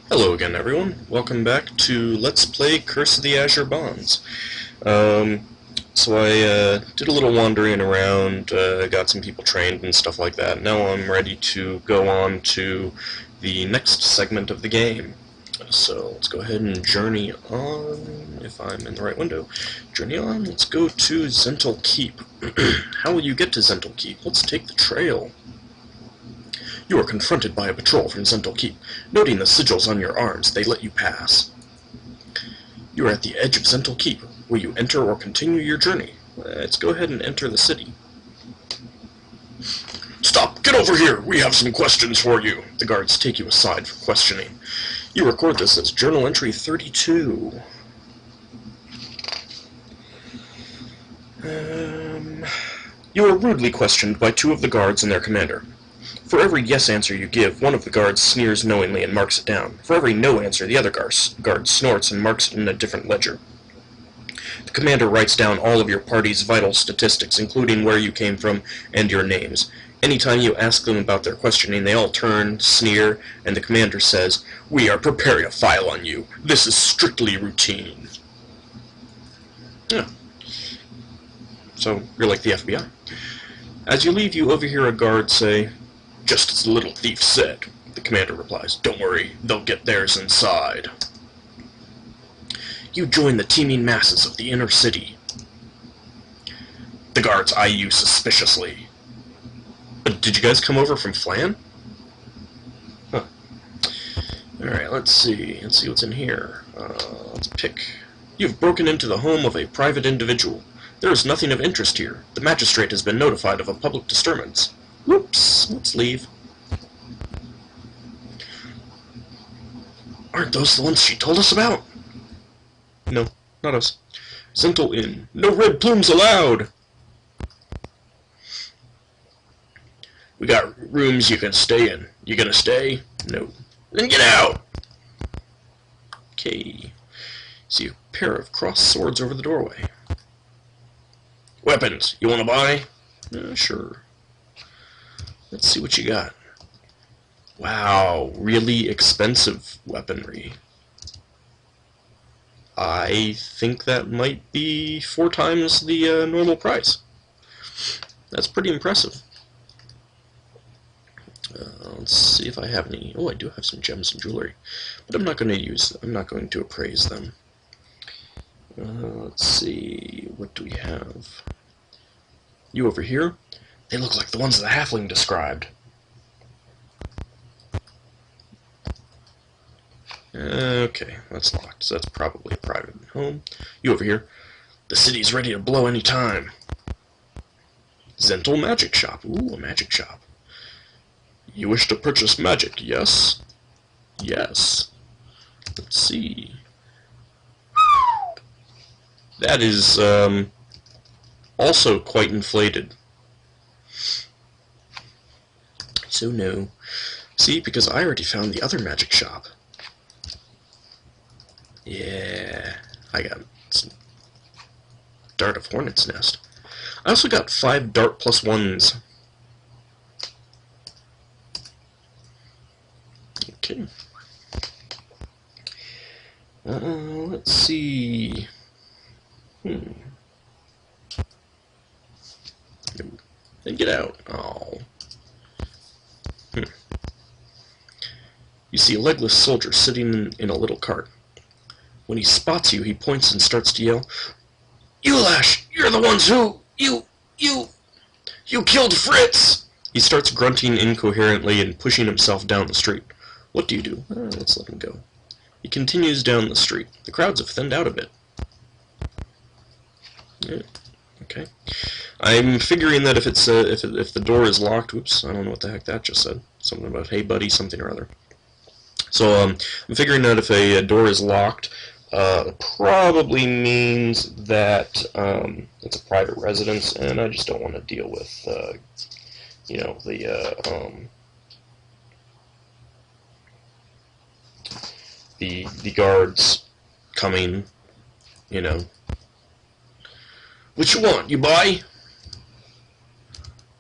Hello again, everyone. Welcome back to Let's Play Curse of the Azure Bonds. So I did a little wandering around, got some people trained and stuff like that. Now I'm ready to go on to the next segment of the game. So let's go ahead and journey on, if I'm in the right window. Journey on, let's go to Zental Keep. How will you get to Zental Keep? Let's take the trail. You are confronted by a patrol from Zental Keep. Noting the sigils on your arms, they let you pass. You are at the edge of Zental Keep. Will you enter or continue your journey? Let's go ahead and enter the city. Stop! Get over here! We have some questions for you! The guards take you aside for questioning. You record this as Journal Entry 32. You are rudely questioned by two of the guards and their commander. For every yes answer you give, one of the guards sneers knowingly and marks it down. For every no answer, the other guard snorts and marks it in a different ledger. The commander writes down all of your party's vital statistics, including where you came from and your names. Anytime you ask them about their questioning, they all turn, sneer, and the commander says, "We are preparing a file on you. This is strictly routine." Yeah. So, you're like the FBI. As you leave, you overhear a guard say, "Just as the little thief said," the commander replies. "Don't worry, they'll get theirs inside." You join the teeming masses of the inner city. The guards eye you suspiciously. Did you guys come over from Flan? Huh. Alright, let's see. Let's see what's in here. Let's pick. You've broken into the home of a private individual. There is nothing of interest here. The magistrate has been notified of a public disturbance. Whoops, let's leave. Aren't those the ones she told us about? No, not us. Zental Inn. No red plumes allowed! We got rooms you can stay in. You gonna stay? No. Then get out! Okay. See a pair of crossed swords over the doorway. Weapons, you wanna buy? Sure. Let's see what you got. Wow, really expensive weaponry. I think that might be 4 times the normal price. That's pretty impressive. Let's see if I have any. Oh, I do have some gems and jewelry, but I'm not going to use them. I'm not going to appraise them. Let's see, what do we have? You over here? They look like the ones the halfling described. Okay, that's locked, so that's probably a private home. You over here? The city's ready to blow any time. Zental Magic Shop. Ooh, a magic shop. You wish to purchase magic, yes? Yes. Let's see. That is, also quite inflated. So no. See, because I already found the other magic shop. Yeah, I got some Dart of Hornet's Nest. I also got 5 Dart +1s. Okay. Let's see. Then get out. Oh. You see a legless soldier sitting in a little cart. When he spots you, he points and starts to yell, "Ulash, you're the ones who... You killed Fritz!" He starts grunting incoherently and pushing himself down the street. What do? Let's let him go. He continues down the street. The crowds have thinned out a bit. Yeah, okay. I'm figuring that if it's if the door is locked, whoops, I don't know what the heck that just said. Something about hey buddy, something or other. So I'm figuring that if a door is locked, probably means that it's a private residence, and I just don't want to deal with, you know, the guards coming, you know. What you want? You buy?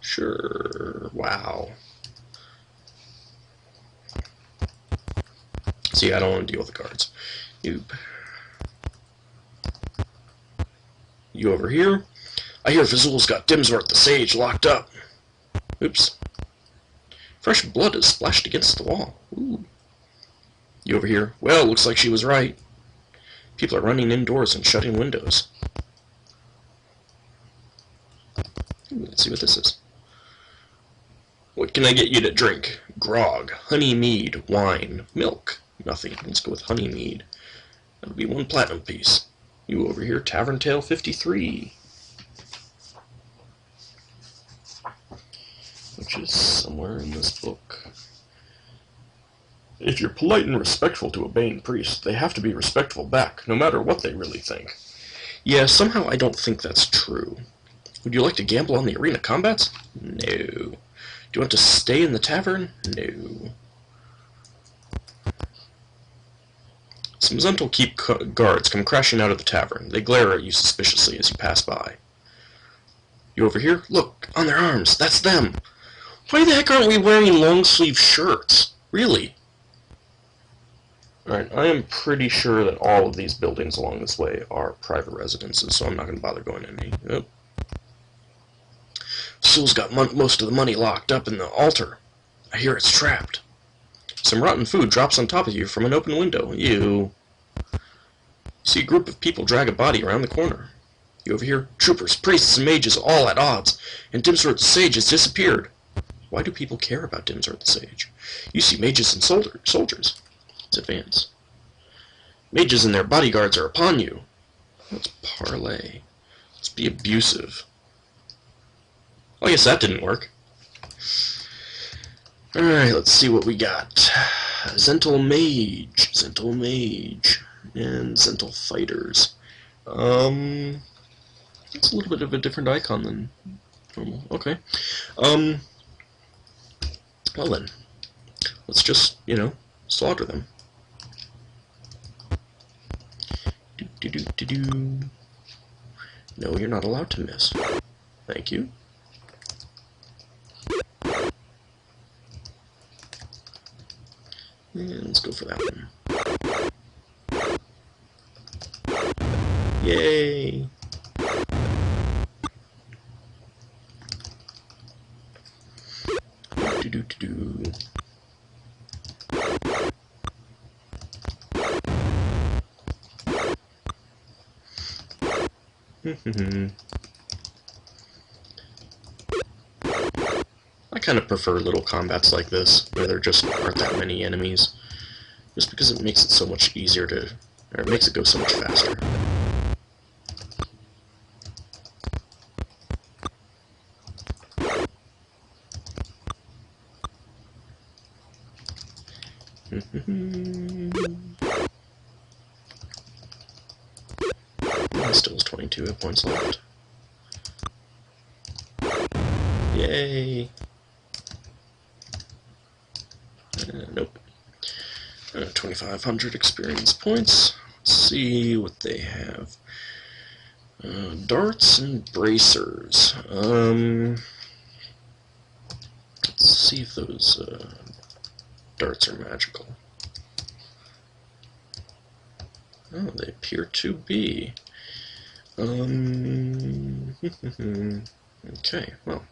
Sure. Wow. See, I don't want to deal with the guards. Nope. You over here? I hear Fazul's got Dimsworth the Sage locked up. Oops. Fresh blood is splashed against the wall. Ooh. You over here? Well, looks like she was right. People are running indoors and shutting windows. Ooh, let's see what this is. What can I get you to drink? Grog, honey mead, wine, milk. Nothing. Let's go with honey mead. That'll be 1 platinum piece. You over here, Tavern Tale 53. Which is somewhere in this book. If you're polite and respectful to a Bane priest, they have to be respectful back, no matter what they really think. Yeah, somehow I don't think that's true. Would you like to gamble on the arena combats? No. Do you want to stay in the tavern? No. Some Zental Keep guards come crashing out of the tavern. They glare at you suspiciously as you pass by. You over here? Look, on their arms. That's them. Why the heck aren't we wearing long-sleeve shirts? Really? Alright, I am pretty sure that all of these buildings along this way are private residences, so I'm not going to bother going in any. Nope. Soul's got most of the money locked up in the altar. I hear it's trapped. Some rotten food drops on top of you from an open window. You see a group of people drag a body around the corner. You over here? Troopers, priests, and mages all at odds, and Dimsworth the Sage has disappeared. Why do people care about Dimsworth the Sage? You see mages and soldiers. Let's advance. Mages and their bodyguards are upon you. Let's parlay. Let's be abusive. Well, I guess that didn't work. Alright, let's see what we got. Zental Mage, and Zental Fighters. It's a little bit of a different icon than normal. Okay. Well then, let's just, slaughter them. No, you're not allowed to miss. Thank you. And let's go for that one. Yay! I kind of prefer little combats like this, where there just aren't that many enemies, just because it makes it so much easier to, or it makes it go so much faster. Still has 22 hit points left. Yay! Nope. 2,500 experience points. Let's see what they have. Darts and bracers. Let's see if those darts are magical. Oh, they appear to be. Okay, well.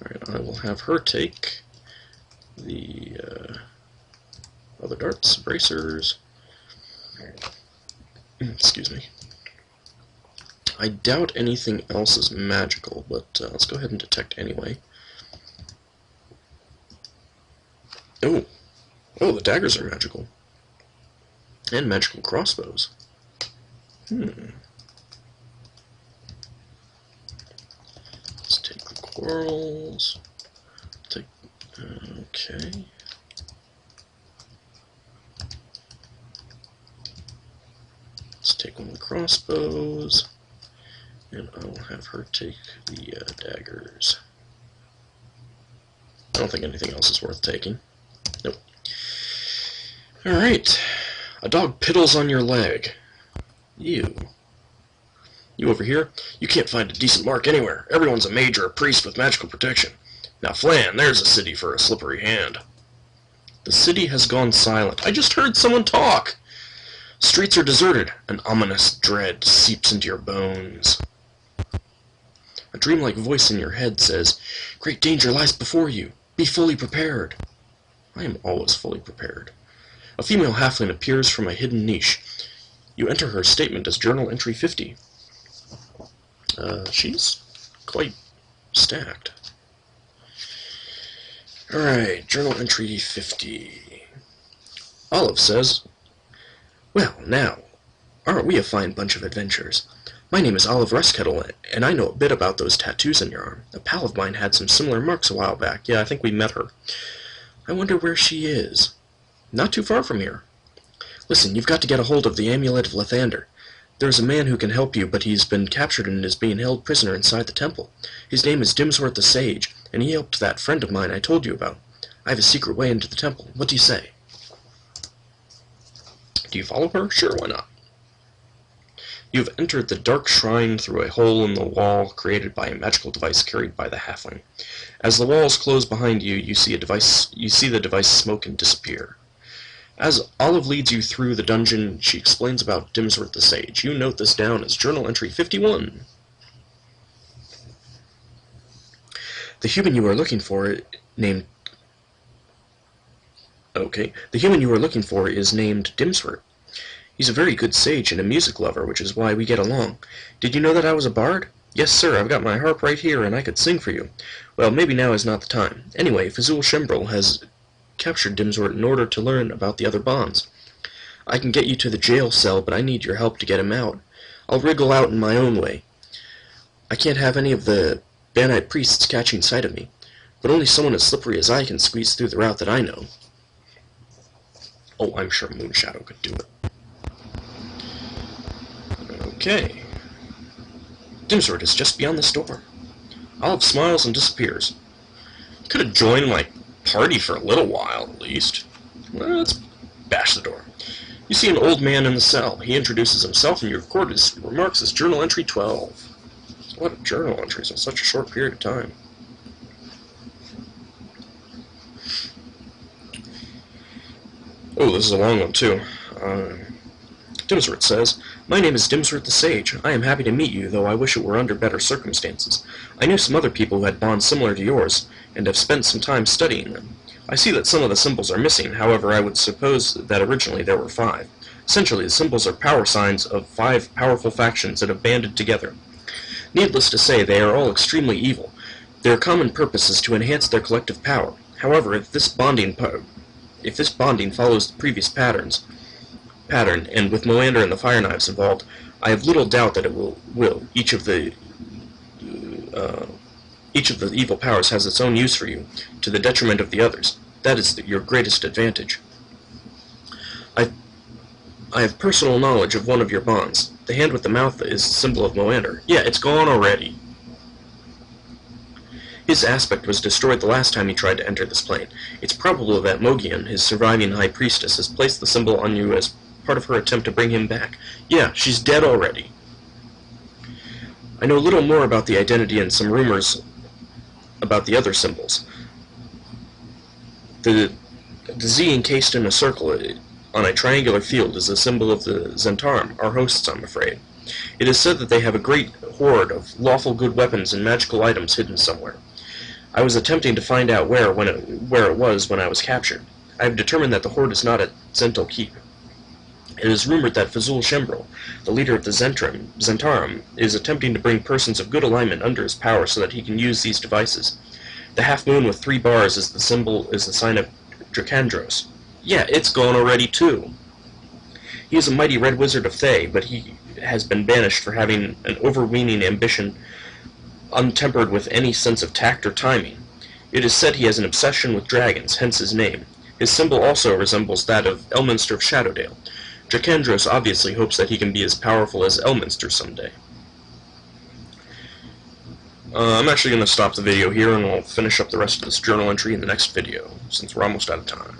Alright, I will have her take the other darts, bracers. Excuse me. I doubt anything else is magical, but let's go ahead and detect anyway. Oh, the daggers are magical. And magical crossbows. Let's take the quarrels. Okay. Let's take one of the crossbows. And I will have her take the daggers. I don't think anything else is worth taking. Nope. Alright. A dog piddles on your leg. Ew. You over here? You can't find a decent mark anywhere. Everyone's a mage or a priest with magical protection. Now, Flan, there's a city for a slippery hand. The city has gone silent. I just heard someone talk! Streets are deserted. An ominous dread seeps into your bones. A dreamlike voice in your head says, "Great danger lies before you. Be fully prepared." I am always fully prepared. A female halfling appears from a hidden niche. You enter her statement as Journal Entry 50. She's quite stacked. Alright, Journal Entry 50. Olive says, "Well, now, aren't we a fine bunch of adventurers? My name is Olive Rustkettle, and I know a bit about those tattoos on your arm. A pal of mine had some similar marks a while back. Yeah, I think we met her. I wonder where she is. Not too far from here. Listen, you've got to get a hold of the Amulet of Lathander. There's a man who can help you, but he's been captured and is being held prisoner inside the temple. His name is Dimsworth the Sage, and he helped that friend of mine I told you about. I have a secret way into the temple. What do you say?" Do you follow her? Sure, why not? You have entered the dark shrine through a hole in the wall created by a magical device carried by the halfling. As the walls close behind you, you see the device smoke and disappear. As Olive leads you through the dungeon, she explains about Dimsworth the Sage. You note this down as Journal Entry 51. The human you are looking for is named Dimsworth. He's a very good sage and a music lover, which is why we get along. Did you know that I was a bard? Yes, sir, I've got my harp right here, and I could sing for you. Well, maybe now is not the time. Anyway, Fazul Shembril has captured Dimsworth in order to learn about the other bonds. I can get you to the jail cell, but I need your help to get him out. I'll wriggle out in my own way. I can't have any of the Banite priests catching sight of me, but only someone as slippery as I can squeeze through the route that I know. Oh, I'm sure Moonshadow could do it. Okay. Dimsworth is just beyond this door. Olive smiles and disappears. Could have joined my party for a little while, at least. Well, let's bash the door. You see an old man in the cell. He introduces himself, and you record his remarks as Journal Entry 12. A lot of journal entries in such a short period of time. Oh, this is a long one, too. Dimsworth says, "My name is Dimsworth the Sage. I am happy to meet you, though I wish it were under better circumstances. I knew some other people who had bonds similar to yours, and have spent some time studying them. I see that some of the symbols are missing, however I would suppose that originally there were 5. Essentially, the symbols are power signs of 5 powerful factions that have banded together. Needless to say, they are all extremely evil. Their common purpose is to enhance their collective power. However, if this bonding follows the previous pattern, and with Moander and the Fire Knives involved, I have little doubt that it will. Each of the evil powers has its own use for you, to the detriment of the others. That is your greatest advantage. I have personal knowledge of one of your bonds. The hand with the mouth is the symbol of Moander. Yeah, it's gone already. His aspect was destroyed the last time he tried to enter this plane. It's probable that Mogian, his surviving high priestess, has placed the symbol on you as part of her attempt to bring him back. Yeah, she's dead already. I know little more about the identity and some rumors about the other symbols. The Z encased in a circle on a triangular field is a symbol of the Zentarum, our hosts, I'm afraid. It is said that they have a great hoard of lawful good weapons and magical items hidden somewhere. I was attempting to find out where it was when I was captured. I have determined that the hoard is not at Zental Keep. It is rumored that Fazul Shembril, the leader of the Zentarum, is attempting to bring persons of good alignment under his power so that he can use these devices. The half moon with 3 bars is the sign of Dracandros. Yeah, it's gone already too. He is a mighty red wizard of Thay, but he has been banished for having an overweening ambition untempered with any sense of tact or timing. It is said he has an obsession with dragons, hence his name. His symbol also resembles that of Elminster of Shadowdale. Dracandros obviously hopes that he can be as powerful as Elminster someday. I'm actually going to stop the video here, and we'll finish up the rest of this journal entry in the next video, since we're almost out of time.